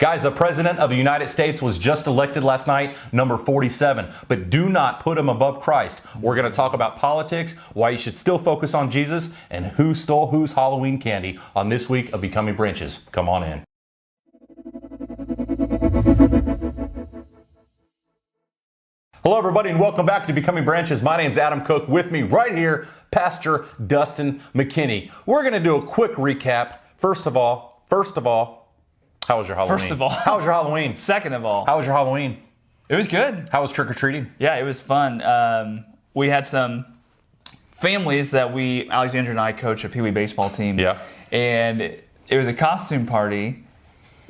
Guys, the President of the United States was just elected last night, number 47. But do not put him above Christ. We're going to talk about politics, why you should still focus on Jesus, and who stole whose Halloween candy on this week of Becoming Branches. Come on in. Hello, everybody, and welcome back to Becoming Branches. My name's Adam Cook. With me right here, Pastor Dustin McKinney. We're going to do a quick recap. First of all, how was your Halloween? First of all. How was your Halloween? Second of all. How was your Halloween? It was good. How was trick-or-treating? Yeah, it was fun. We had some families that Alexandra and I coach a Pee Wee baseball team. Yeah. And it was a costume party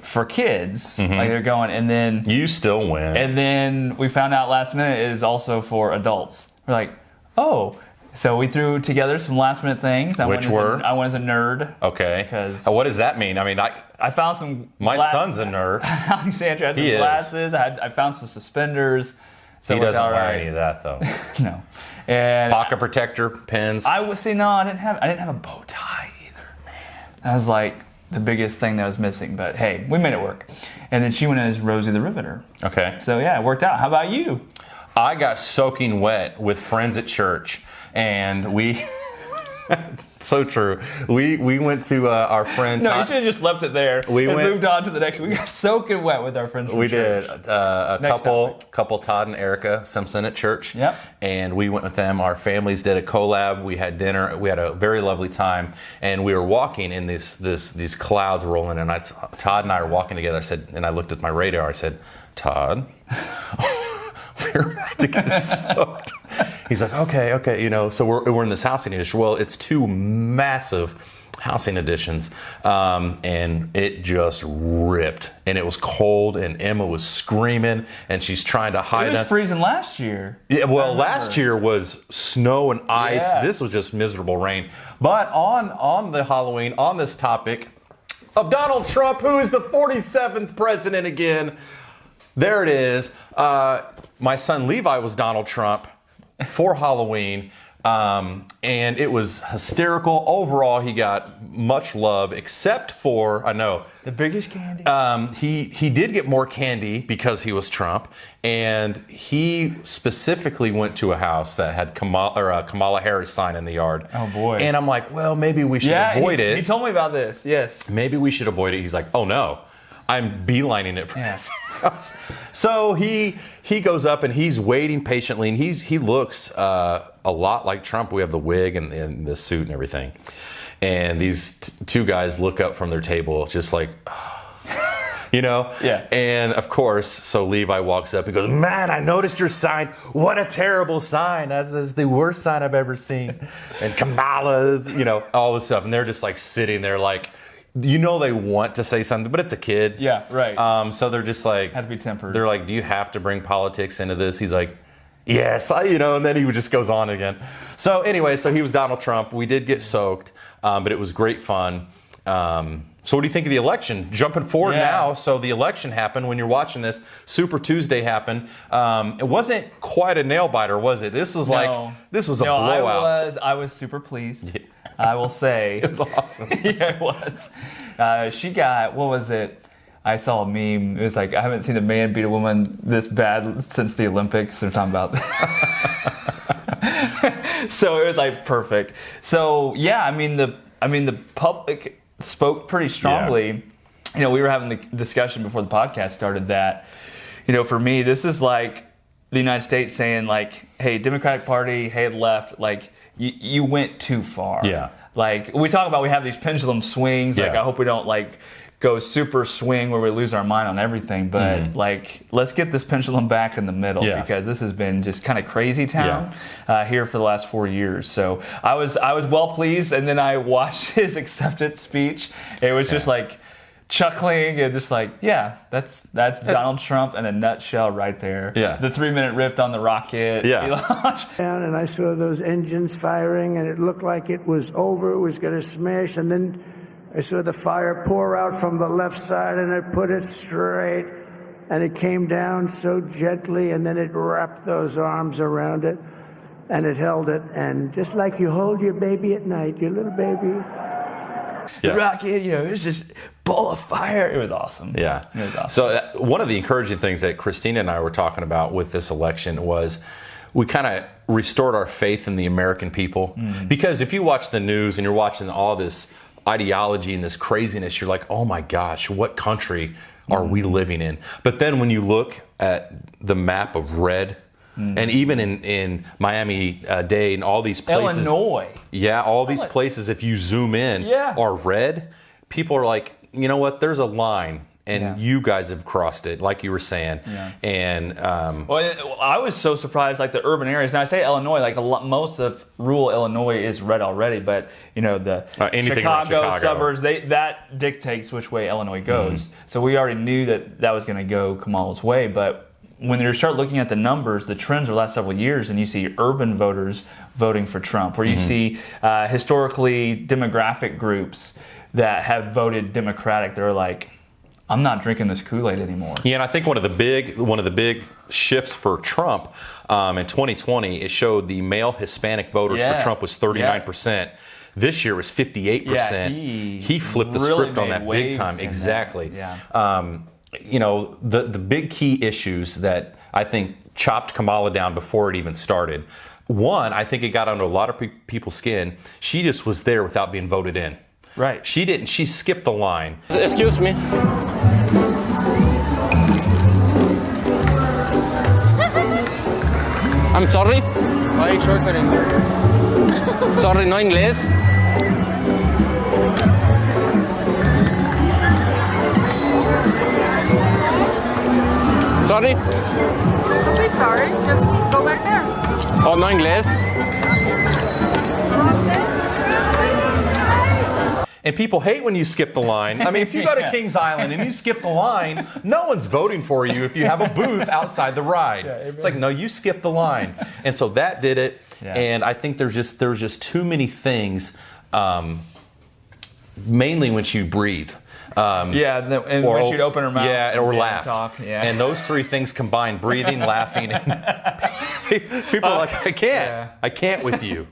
for kids. Like they're going, and then... You still win. And then we found out last minute it is also for adults. We're like, oh... So we threw together some last minute things. I went as a nerd. Okay. Because what does that mean? I mean, I found some... My son's a nerd. Alexandra had some glasses. I found some suspenders. So he doesn't wear any of that, though. No. And pocket protector, pins. I didn't have a bow tie either. Man. That was like the biggest thing that was missing. But hey, we made it work. And then she went as Rosie the Riveter. Okay. So yeah, it worked out. How about you? I got soaking wet with friends at church. And we, so true. We went to our friend. No, you should have just left it there. Moved on to the next. We got soaking wet with our friends. We did a couple, Todd and Erica Simpson at church. Yep. And we went with them. Our families did a collab. We had dinner. We had a very lovely time. And we were walking in these clouds rolling. And Todd and I were walking together. I said, and I looked at my radar. I said, Todd. We're about to get soaked. He's like, okay, so we're in this housing edition. Well, it's two massive housing editions, and it just ripped, and it was cold, and Emma was screaming, and she's trying to hide. It was freezing last year. Yeah, well, last year was snow and ice. Yeah. This was just miserable rain. But on the Halloween, on this topic of Donald Trump, who is the 47th president again, there it is. My son Levi was Donald Trump for Halloween, and it was hysterical. Overall, he got much love, except for, I know, the biggest candy. He did get more candy because he was Trump, and he specifically went to a house that had Kamala Harris sign in the yard. Oh boy! And I'm like, well, maybe we should avoid it. He told me about this. Yes. Maybe we should avoid it. He's like, oh no. I'm beelining it for this house. So he goes up and he's waiting patiently, and he looks a lot like Trump. We have the wig and the suit and everything. And these two guys look up from their table just like, Yeah. And of course, so Levi walks up. He goes, man, I noticed your sign. What a terrible sign. That is the worst sign I've ever seen. And Kamala's, all this stuff. And they're just like sitting there like, they want to say something, but it's a kid. Yeah, right. So they're just like... Had to be tempered. They're like, do you have to bring politics into this? He's like, yes, and then he just goes on again. So anyway, so he was Donald Trump. We did get soaked, but it was great fun. So what do you think of the election? Jumping forward now, so the election happened. When you're watching this, Super Tuesday happened. It wasn't quite a nail biter, was it? This was a blowout. I was super pleased. Yeah. I will say. It was awesome. Yeah, it was. She got, what was it? I saw a meme. It was like, I haven't seen a man beat a woman this bad since the Olympics. They're talking about So it was like perfect. So yeah, the public spoke pretty strongly. Yeah. We were having the discussion before the podcast started that, for me, this is like the United States saying like, hey, Democratic Party, hey, left, like, you went too far. Yeah. Like, we talk about, we have these pendulum swings. Like, I hope we don't, like, go super swing where we lose our mind on everything. But, like, let's get this pendulum back in the middle. Because this has been just kind of crazy town here for the last 4 years. So, I was well pleased. And then I watched his acceptance speech. It was just, like, chuckling and just like, that's Donald Trump in a nutshell right there. Yeah. The 3-minute riff on the rocket. Yeah. And I saw those engines firing, and it looked like it was over. It was going to smash. And then I saw the fire pour out from the left side, and I put it straight. And it came down so gently, and then it wrapped those arms around it, and it held it. And just like you hold your baby at night, your little baby. The rocket, it's just ball of fire. It was awesome. Yeah. It was awesome. So one of the encouraging things that Christina and I were talking about with this election was we kind of restored our faith in the American people. Because if you watch the news and you're watching all this ideology and this craziness, you're like, oh my gosh, what country are we living in? But then when you look at the map of red, and even in Miami-Dade and all these places. Illinois. Yeah, all these places, if you zoom in, are red. People are like, you know what, there's a line. And you guys have crossed it, like you were saying. Yeah. And well, I was so surprised, like the urban areas. Now I say Illinois, like most of rural Illinois is red already, but the Chicago suburbs, that dictates which way Illinois goes. So we already knew that was going to go Kamala's way. But when you start looking at the numbers, the trends of the last several years, and you see urban voters voting for Trump, or you see historically demographic groups that have voted Democratic, they're like, I'm not drinking this Kool-Aid anymore. Yeah, and I think one of the big shifts for Trump in 2020, it showed the male Hispanic voters for Trump was 39%. Yeah. This year was 58%. Yeah, he flipped the script on that big time. Exactly. Yeah. The big key issues that I think chopped Kamala down before it even started. One, I think it got under a lot of people's skin. She just was there without being voted in. Right. She skipped the line. Excuse me. I'm sorry. Why are you shortcutting? Sorry, no English. Sorry. Don't be sorry. Just go back there. Oh, no English. And people hate when you skip the line. I mean, if you go to Kings Island and you skip the line, no one's voting for you if you have a booth outside the ride. It's like, no, you skipped the line. And so that did it. Yeah. And I think there's just too many things, mainly when she breathe. And when she'd open her mouth. Or laugh. Talk. Yeah. And those three things combined, breathing, laughing, and people are like, I can't with you.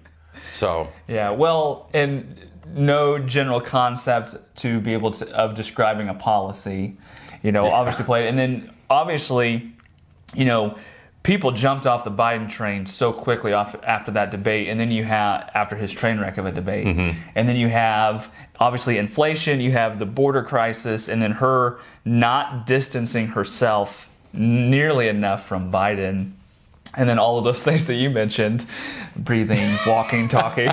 So. Yeah, well, and no general concept to be able of describing a policy, obviously played. And then obviously, people jumped off the Biden train so quickly after that debate. And then you have, after his train wreck of a debate, and then you have obviously inflation, you have the border crisis, and then her not distancing herself nearly enough from Biden. And then all of those things that you mentioned, breathing, walking, talking.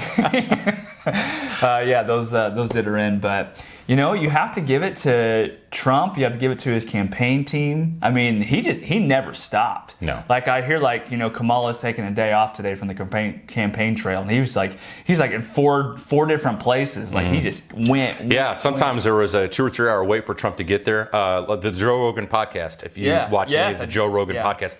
Those did her in. But, you have to give it to Trump. You have to give it to his campaign team. I mean, he never stopped. No. Like, I hear, Kamala's taking a day off today from the campaign trail. And he's in four different places. Like, he just went. Yeah, sometimes there was a 2 or 3 hour wait for Trump to get there. The Joe Rogan podcast, if you watch any of the Joe Rogan podcast,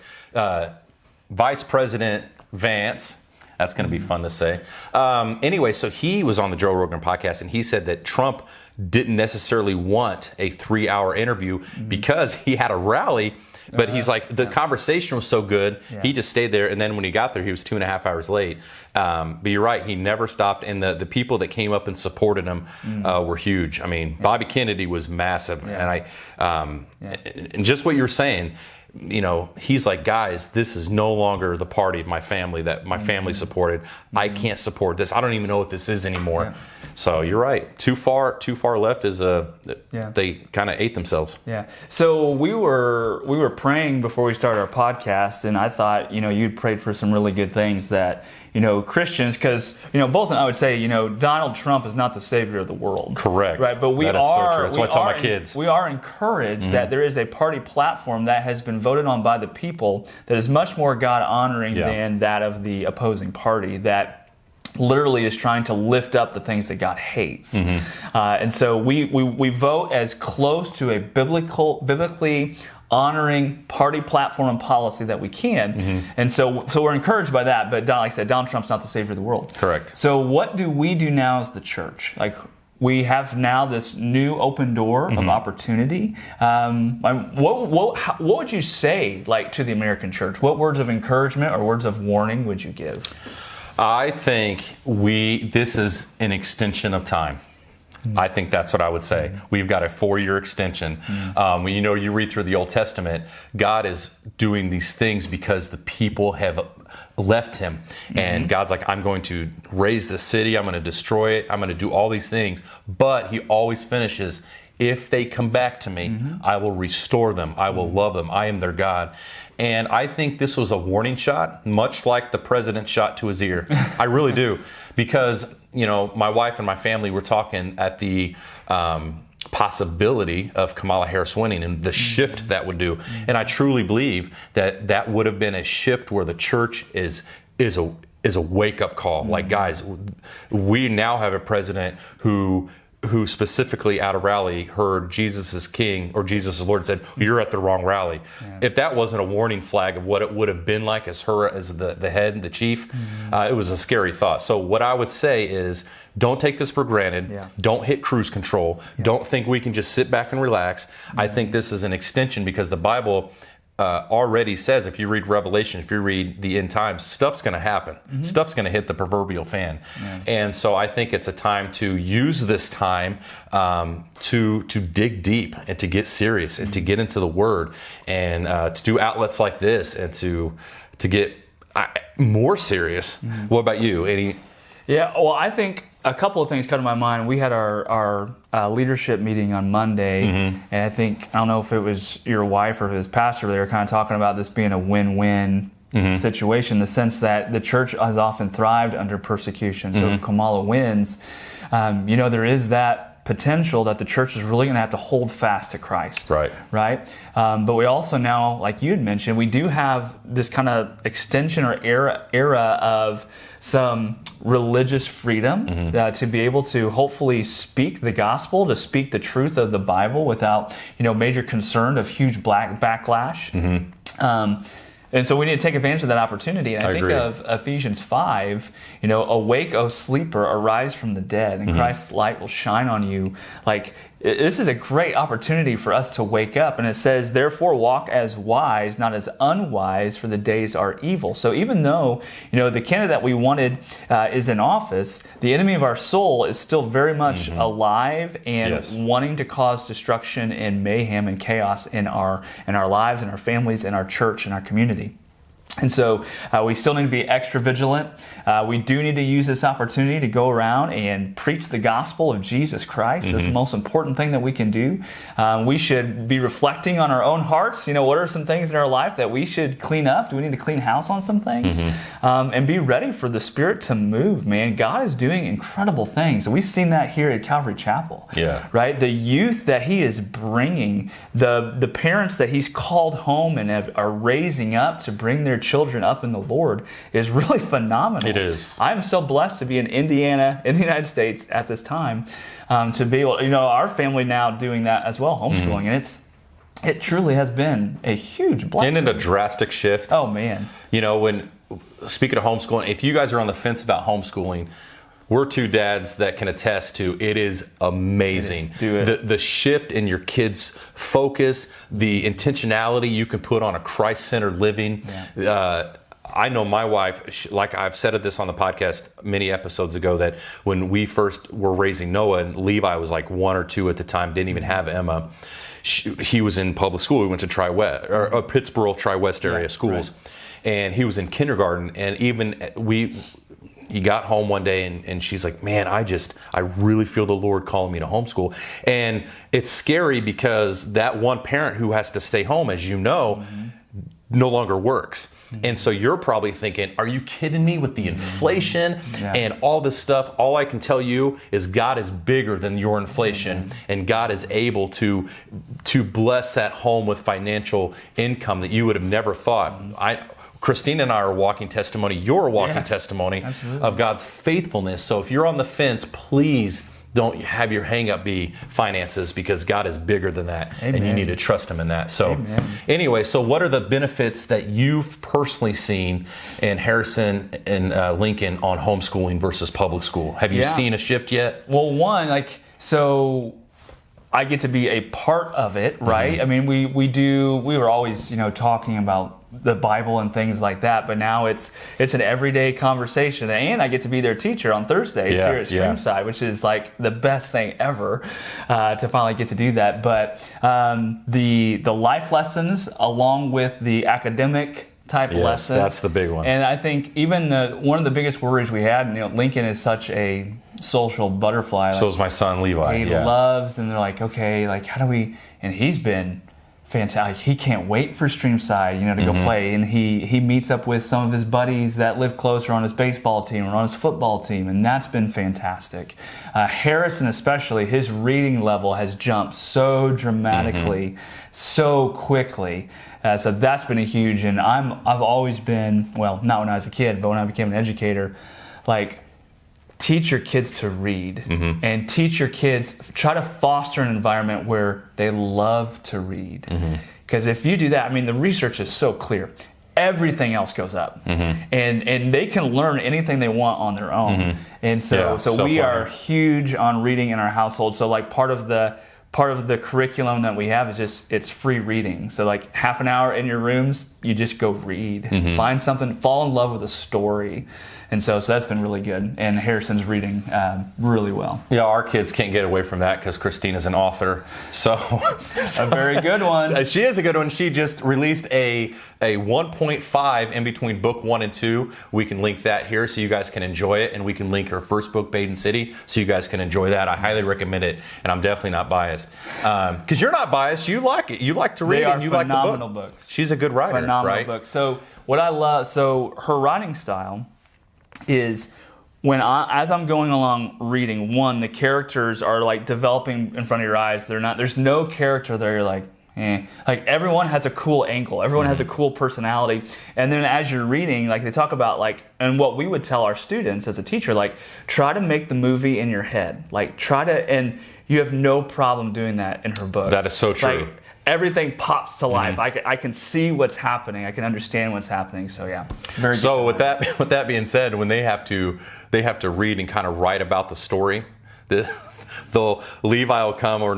Vice President Vance, that's going to be fun to say. Anyway, so he was on the Joe Rogan podcast, and he said that Trump didn't necessarily want a 3 hour interview because he had a rally, but he's like, the conversation was so good, he just stayed there, and then when he got there, he was 2.5 hours late. But you're right, he never stopped, and the people that came up and supported him were huge. I mean, Bobby Kennedy was massive, and and just what you were saying, he's like, guys, this is no longer the party of my family that my family supported. I can't support this. I don't even know what this is anymore. Yeah. So you're right. Too far left is they kind of ate themselves. Yeah. So we were praying before we started our podcast, and I thought, you'd prayed for some really good things that, Christians, because, both I would say, Donald Trump is not the savior of the world. Correct. Right. But that is so true. That's what I tell my kids. We are encouraged that there is a party platform that has been voted on by the people that is much more God honoring than that of the opposing party, that literally is trying to lift up the things that God hates. And so we vote as close to a biblically honoring party platform and policy that we can. And so we're encouraged by that. But like I said, Donald Trump's not the savior of the world. Correct. So what do we do now as the church? Like, we have now this new open door of opportunity. What would you say, to the American church? What words of encouragement or words of warning would you give? I think this is an extension of time. I think that's what I would say. We've got a 4-year extension. You read through the Old Testament, God is doing these things because the people have left him. And God's like, I'm going to raise the city. I'm going to destroy it. I'm going to do all these things. But he always finishes, if they come back to me, I will restore them. I will love them. I am their God. And I think this was a warning shot, much like the president shot to his ear. I really do. Because, my wife and my family were talking at the possibility of Kamala Harris winning and the shift that would do. And I truly believe that would have been a shift where the church is a wake-up call. Like, guys, we now have a president who specifically at a rally heard Jesus is king or Jesus is Lord and said, you're at the wrong rally. Yeah. If that wasn't a warning flag of what it would have been like as the head, the chief, it was a scary thought. So what I would say is, don't take this for granted. Yeah. Don't hit cruise control. Yeah. Don't think we can just sit back and relax. I think this is an extension because the Bible already says, if you read Revelation, if you read the end times, stuff's going to happen. Stuff's going to hit the proverbial fan. Yeah. And so I think it's a time to use this time to dig deep and to get serious and to get into the Word and to do outlets like this and to get more serious. What about you? Yeah, well, I think a couple of things come to my mind. We had our leadership meeting on Monday, and I don't know if it was your wife or his pastor, they were kind of talking about this being a win-win situation, in the sense that the church has often thrived under persecution. So if Kamala wins, there is that potential that the church is really going to have to hold fast to Christ. Right. But we also now, like you had mentioned, we do have this kind of extension or era of some religious freedom to be able to hopefully speak the gospel, to speak the truth of the Bible without, major concern of huge backlash. And so we need to take advantage of that opportunity. And I think of Ephesians 5, awake, O sleeper, arise from the dead, and Christ's light will shine on you. Like, this is a great opportunity for us to wake up. And it says, therefore walk as wise, not as unwise, for the days are evil. So even though, the candidate that we wanted is in office, the enemy of our soul is still very much alive and wanting to cause destruction and mayhem and chaos in our lives, in our families, in our church, in our community. And so we still need to be extra vigilant. We do need to use this opportunity to go around and preach the gospel of Jesus Christ. That's the most important thing that we can do. We should be reflecting on our own hearts. What are some things in our life that we should clean up? Do we need to clean house on some things? And be ready for the Spirit to move, man. God is doing incredible things. We've seen that here at Calvary Chapel. Yeah. Right? The youth that He is bringing, the parents that He's called home and are raising up to bring their children up in the Lord is really phenomenal. It is. I'm so blessed to be in Indiana, in the United States at this time, to be able, our family now doing that as well, homeschooling, and it truly has been a huge blessing. Isn't it a drastic shift? Oh man. When speaking of homeschooling, if you guys are on the fence about homeschooling, we're two dads that can attest to it is amazing. It is. Do it. The shift in your kids' focus, the intentionality you can put on a Christ-centered living. Yeah. I know my wife, like I've said this on the podcast many episodes ago, that when we first were raising Noah, and Levi was like 1 or 2 at the time, didn't even have Emma. He was in public school. We went to Tri-West, or Pittsburgh Tri-West area schools. Right. And he was in kindergarten, and he got home one day and she's like, man, I really feel the Lord calling me to homeschool. And it's scary because that one parent who has to stay home, as you know, no longer works. And so you're probably thinking, are you kidding me with the inflation and all this stuff? All I can tell you is God is bigger than your inflation, and God is able to bless that home with financial income that you would have never thought. Christina and I are a walking testimony. You're a walking testimony of God's faithfulness. So if you're on the fence, please don't have your hang-up be finances, because God is bigger than that. Amen. And you need to trust Him in that. So anyway, so what are the benefits that you've personally seen in Harrison and Lincoln on homeschooling versus public school? Have you seen a shift yet? Well, one, I get to be a part of it, right? I mean, we were always, talking about the Bible and things like that, but now it's an everyday conversation, and I get to be their teacher on Thursdays here at Streamside, which is like the best thing ever to finally get to do that. But the life lessons along with the academic type lessons, that's the big one. And I think even one of the biggest worries we had, Lincoln is such a social butterfly. So is my son Levi. He loves, and they're like, okay, like how do we? And he's been fantastic. He can't wait for Streamside, to go play. And he meets up with some of his buddies that live closer on his baseball team or on his football team, and that's been fantastic. Harrison especially, his reading level has jumped so dramatically, so quickly. So that's been a huge, and I've always been, well, not when I was a kid, but when I became an educator, like, teach your kids to read and teach your kids, try to foster an environment where they love to read. Because if you do that, I mean, the research is so clear. Everything else goes up. And they can learn anything they want on their own. And so we are huge on reading in our household. So like part of the curriculum that we have is just, it's free reading. So like half an hour in your rooms, you just go read. Find something, fall in love with a story. And so that's been really good. And Harrison's reading really well. Yeah, our kids can't get away from that because Christina's an author. So a very good one. She is a good one. She just released a 1.5 in between book 1 and 2. We can link that here so you guys can enjoy it. And we can link her first book, Baden City, so you guys can enjoy that. I highly recommend it. And I'm definitely not biased. Because you're not biased. You like it. You like to read and you like the book. Phenomenal books. She's a good writer, phenomenal books. So what I love, her writing style is as I'm going along reading, one, the characters are like developing in front of your eyes. There's no character that you're like, eh. Like everyone has a cool angle. Everyone has a cool personality. And then as you're reading, like they talk about like, and what we would tell our students as a teacher, like try to make the movie in your head. Like and you have no problem doing that in her books. That is so true. Like, everything pops to life. I can see what's happening. I can understand what's happening. So yeah, very good. So with that being said, when they have to read and kind of write about the story, Levi will come or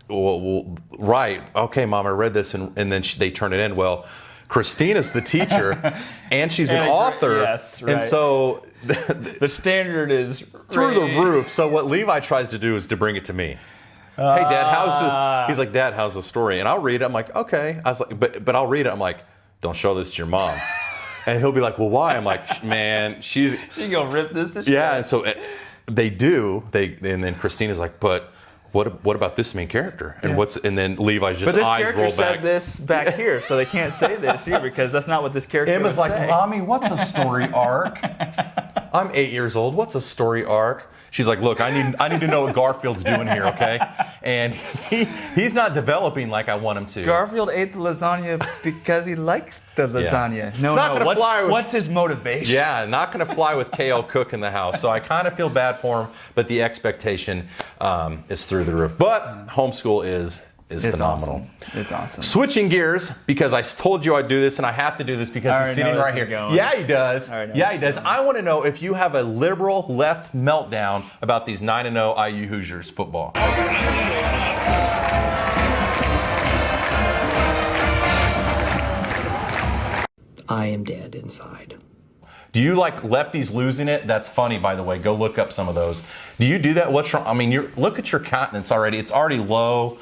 will write. Okay, Mom, I read this, and then they turn it in. Well, Christina's the teacher, and she's an author, yes, right. And so the standard is through the roof. So what Levi tries to do is to bring it to me. Hey, Dad, how's this? He's like, Dad, how's the story? And I'll read it. I'm like, okay. I was like, but I'll read it. I'm like, don't show this to your mom. And he'll be like, well, why? I'm like, man, she gonna rip this to shit. Yeah, and so they do. And then Christina's like, but what about this main character? And and then Levi's just eyes roll back. But this character said this back here, so they can't say this here because that's not what this character Emma's would like, say. Mommy, what's a story arc? I'm 8 years old. What's a story arc? She's like, look, I need to know what Garfield's doing here, okay? And he's not developing like I want him to. Garfield ate the lasagna because he likes the lasagna. Yeah. No. What's his motivation? Yeah, not going to fly with K.L. Cook in the house. So I kind of feel bad for him, but the expectation is through the roof. But homeschool is phenomenal. Awesome. It's awesome. Switching gears, because I told you I'd do this, and I have to do this because he's sitting right here. Yeah, he does. Yeah, he does. I want to know if you have a liberal left meltdown about these 9-0 IU Hoosiers football. I am dead inside. Do you like lefties losing it? That's funny, by the way. Go look up some of those. Do you do that? What's wrong? I mean, look at your countenance already. It's already low.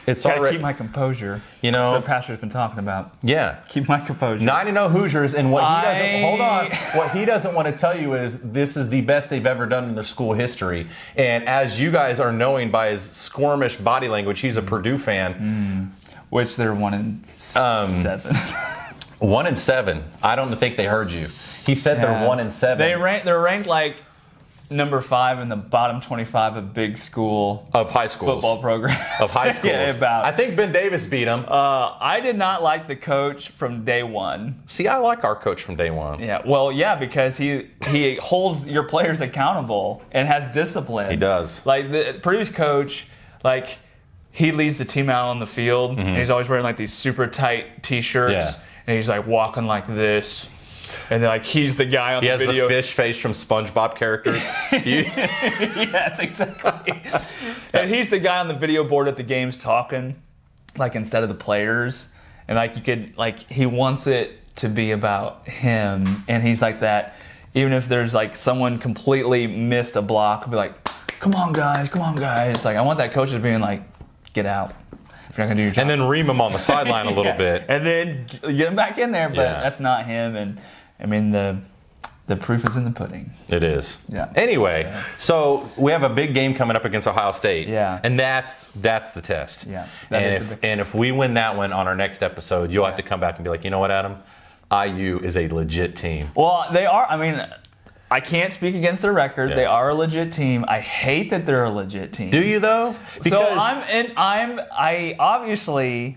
It's gotta already keep my composure. You know, that's what Pastor's been talking about. Yeah, keep my composure. 9-0 Hoosiers, and what he doesn't hold on. What he doesn't want to tell you is this is the best they've ever done in their school history. And as you guys are knowing by his squirmish body language, he's a Purdue fan. Which they're 1-7. 1-7. I don't think they heard you. He said they're 1-7. They're ranked like number 5 in the bottom 25 of big school of high schools football program of high schools. I think Ben Davis beat him. I did not like the coach from day one. See, I like our coach from day one. Yeah, well, yeah, because he holds your players accountable and has discipline. He does. Like the Purdue's coach, like he leads the team out on the field, and he's always wearing like these super tight T-shirts, and he's like walking like this. And like he's the guy on He the has video. the fish face from SpongeBob characters. Yes, exactly. And he's the guy on the video board at the games talking, like instead of the players. And like you could, like he wants it to be about him. And he's like that. Even if there's like someone completely missed a block, I'll be like, come on guys. Like I want that coach just being like, get out. If you're not gonna do your job. And then ream him on the sideline a little bit. And then get him back in there, but that's not him. And I mean the proof is in the pudding. It is. Yeah. Anyway, so we have a big game coming up against Ohio State. Yeah. And that's the test. Yeah. And if we win that one on our next episode, you'll have to come back and be like, you know what, Adam? IU is a legit team. Well, they are. I mean, I can't speak against their record. Yeah. They are a legit team. I hate that they're a legit team. Do you though? So I obviously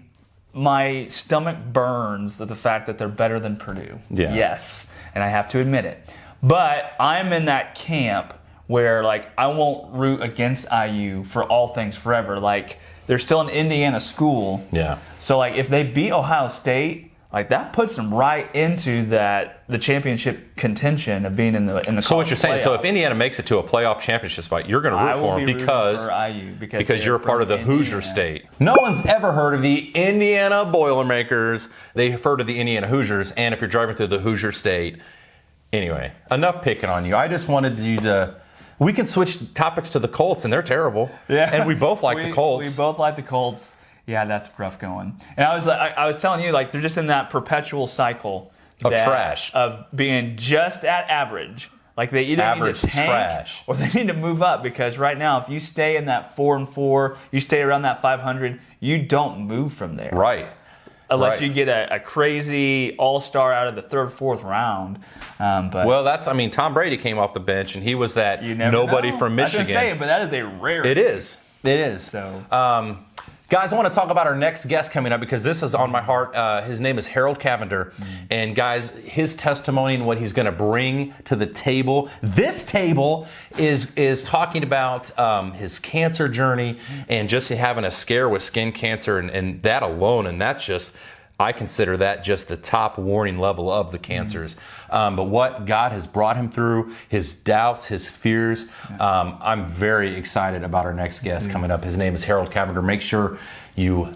my stomach burns at the fact that they're better than Purdue. Yeah. Yes, and I have to admit it. But I'm in that camp where like I won't root against IU for all things forever. Like they're still an Indiana school. Yeah. So like if they beat Ohio State, like that puts them right into the championship contention of being in the. So what you're saying? playoffs. So if Indiana makes it to a playoff championship spot, you're going to root for them because you're a part of the Hoosier State. No one's ever heard of the Indiana Boilermakers. They've heard of the Indiana Hoosiers, and if you're driving through the Hoosier State, anyway, enough picking on you. I just wanted you to. We can switch topics to the Colts, and they're terrible. Yeah, and we both like the Colts. We both like the Colts. Yeah, that's rough going. And I was telling you, like, they're just in that perpetual cycle of trash, of being just at average. Like they either average need to tank trash, or they need to move up because right now, if you stay in that 4-4, you stay around that 500, you don't move from there. Right. Unless you get a crazy all-star out of the third, fourth round. But well, Tom Brady came off the bench and he was that nobody know. from Michigan. I was gonna say, but that is a rare. It is. So. Guys, I want to talk about our next guest coming up because this is on my heart. His name is Harold Cavender. And guys, his testimony and what he's going to bring to the table. This table is talking about his cancer journey and just having a scare with skin cancer and that alone. And that's just, I consider that just the top warning level of the cancers. But what God has brought him through, his doubts, his fears, I'm very excited about our next guest coming up. His name is Harold Cavender. Make sure you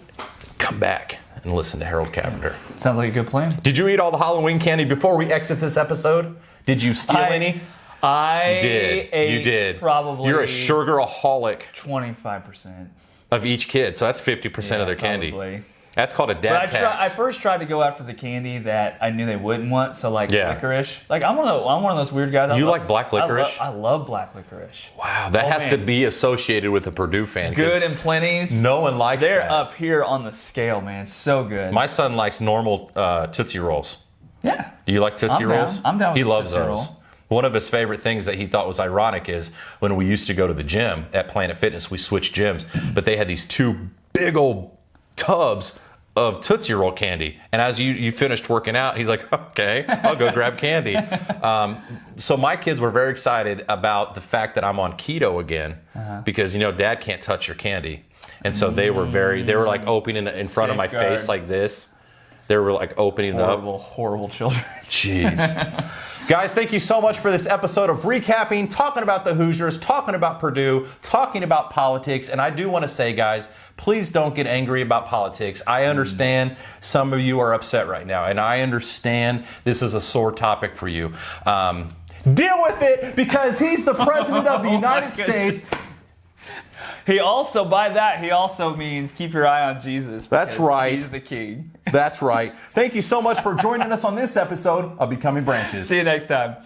come back and listen to Harold Cavender. Sounds like a good plan. Did you eat all the Halloween candy before we exit this episode? Did you steal any? You did. Probably. You're a sugaraholic. 25% of each kid, so that's 50% of their candy. Probably. That's called a dad tax. I first tried to go after the candy that I knew they wouldn't want, so like licorice. Like I'm one of those weird guys. You like black licorice? I love black licorice. Wow, that has to be associated with a Purdue fan. Good and plenties. No one likes They're that. up here on the scale, man. So good. My son likes normal Tootsie Rolls. Yeah. Do you like Tootsie Rolls? I'm down with He loves Tootsie those. Roll. One of his favorite things that he thought was ironic is when we used to go to the gym at Planet Fitness, we switched gyms, but they had these two big old tubs of Tootsie Roll candy. And as you finished working out, he's like, okay, I'll go grab candy. So my kids were very excited about the fact that I'm on keto again because, Dad can't touch your candy. And so they were like opening it in front of my face like this. They were like opening it up. Horrible children. Jeez. Guys, thank you so much for this episode of recapping, talking about the Hoosiers, talking about Purdue, talking about politics. And I do want to say, guys, please don't get angry about politics. I understand some of you are upset right now, and I understand this is a sore topic for you. Deal with it because he's the president of the United States. He also means keep your eye on Jesus. That's right. He's the king. That's right. Thank you so much for joining us on this episode of Becoming Branches. See you next time.